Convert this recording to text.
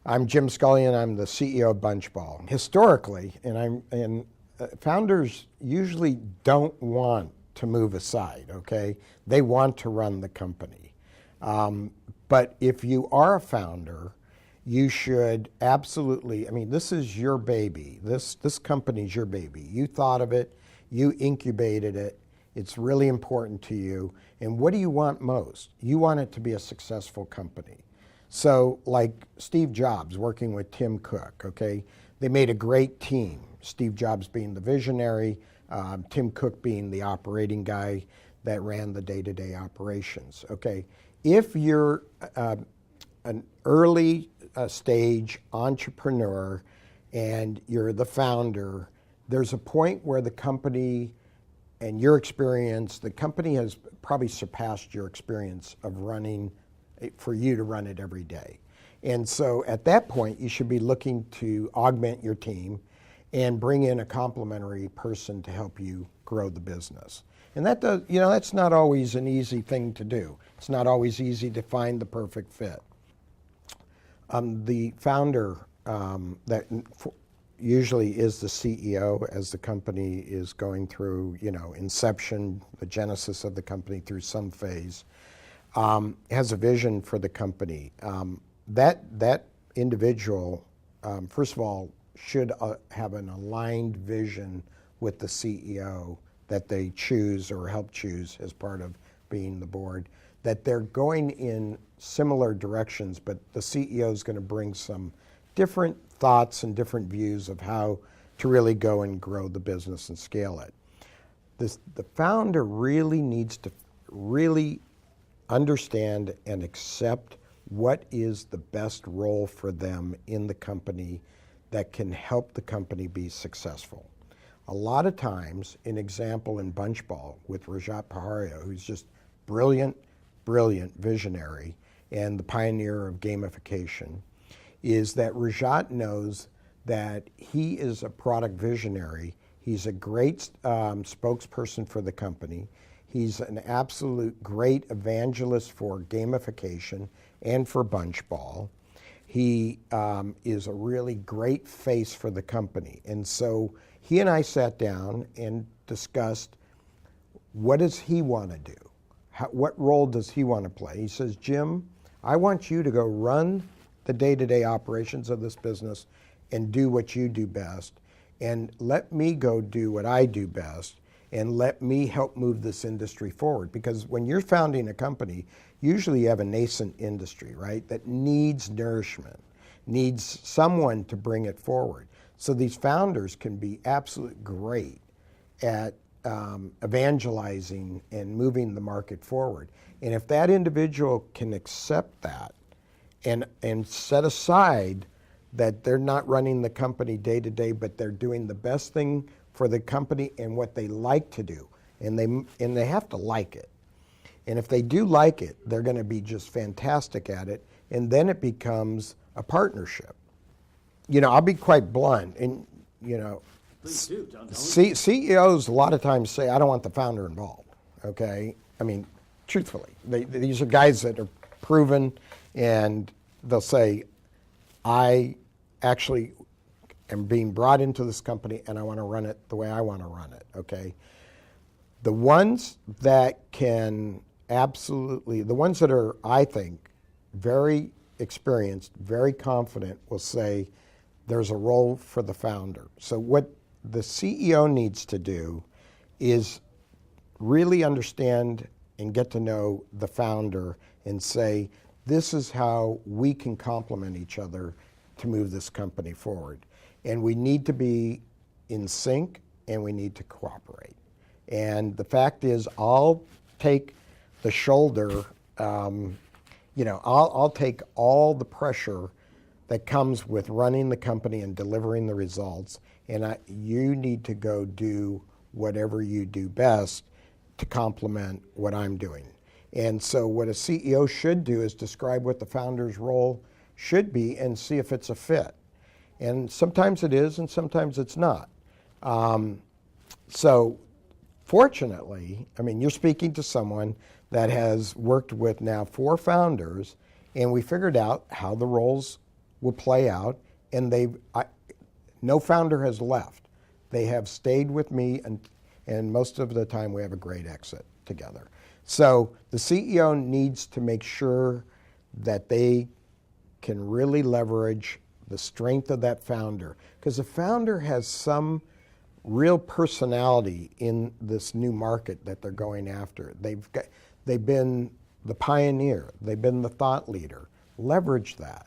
I'm Jim Scullion. I'm the CEO of Bunchball. Historically, founders usually don't want to move aside, okay? They want to run the company. But if you are a founder, you should absolutely, this is your baby. This company's your baby. You thought of it, you incubated it, it's really important to you. And what do you want most? You want it to be a successful company. So like Steve Jobs working with Tim Cook, okay? They made a great team. Steve Jobs being the visionary, Tim Cook being the operating guy that ran the day-to-day operations, okay? If you're an early stage entrepreneur and you're the founder, there's a point where the company and your experience, the company has probably surpassed your experience of running, for you to run it every day. And so at that point, you should be looking to augment your team and bring in a complementary person to help you grow the business. And that does, that's not always an easy thing to do. It's not always easy to find the perfect fit. The founder that usually is the CEO as the company is going through, inception, the genesis of the company through some phase, has a vision for the company. That individual, first of all, should have an aligned vision with the CEO that they choose or help choose as part of being the board, that they're going in similar directions, but the CEO is going to bring some different thoughts and different views of how to really go and grow the business and scale it. The founder really needs to really understand and accept what is the best role for them in the company that can help the company be successful. A lot of times, an example in Bunchball with Rajat Paharia, who's just brilliant visionary and the pioneer of gamification, is that Rajat knows that he is a product visionary. He's a great spokesperson for the company. He's an absolute great evangelist for gamification and for Bunchball. He is a really great face for the company. And so he and I sat down and discussed, what does he want to do? What role does he want to play? He says, Jim, I want you to go run the day-to-day operations of this business and do what you do best. And let me go do what I do best. And let me help move this industry forward. Because when you're founding a company, usually you have a nascent industry, right, that needs nourishment, needs someone to bring it forward. So these founders can be absolutely great at evangelizing and moving the market forward. And if that individual can accept that and set aside that they're not running the company day to day, but they're doing the best thing for the company and what they like to do, and they have to like it. And if they do like it, they're going to be just fantastic at it, and then it becomes a partnership. I'll be quite blunt, and Please do. Don't CEOs a lot of times say, I don't want the founder involved, okay? Truthfully, these are guys that are proven, and they'll say, I actually am being brought into this company and I want to run it the way I want to run it, okay? The ones that can absolutely, the ones that are, I think, very experienced, very confident, will say there's a role for the founder. So what the CEO needs to do is really understand and get to know the founder and say, this is how we can complement each other to move this company forward. And we need to be in sync and we need to cooperate. And the fact is, I'll take the shoulder, I'll take all the pressure that comes with running the company and delivering the results, and you need to go do whatever you do best to complement what I'm doing. And so what a CEO should do is describe what the founder's role should be and see if it's a fit. And sometimes it is, and sometimes it's not. So fortunately, you're speaking to someone that has worked with now 4 founders, and we figured out how the roles will play out, and no founder has left. They have stayed with me, and most of the time we have a great exit together. So the CEO needs to make sure that they can really leverage the strength of that founder, because the founder has some real personality in this new market that they're going after. They've been the pioneer. They've been the thought leader. Leverage that.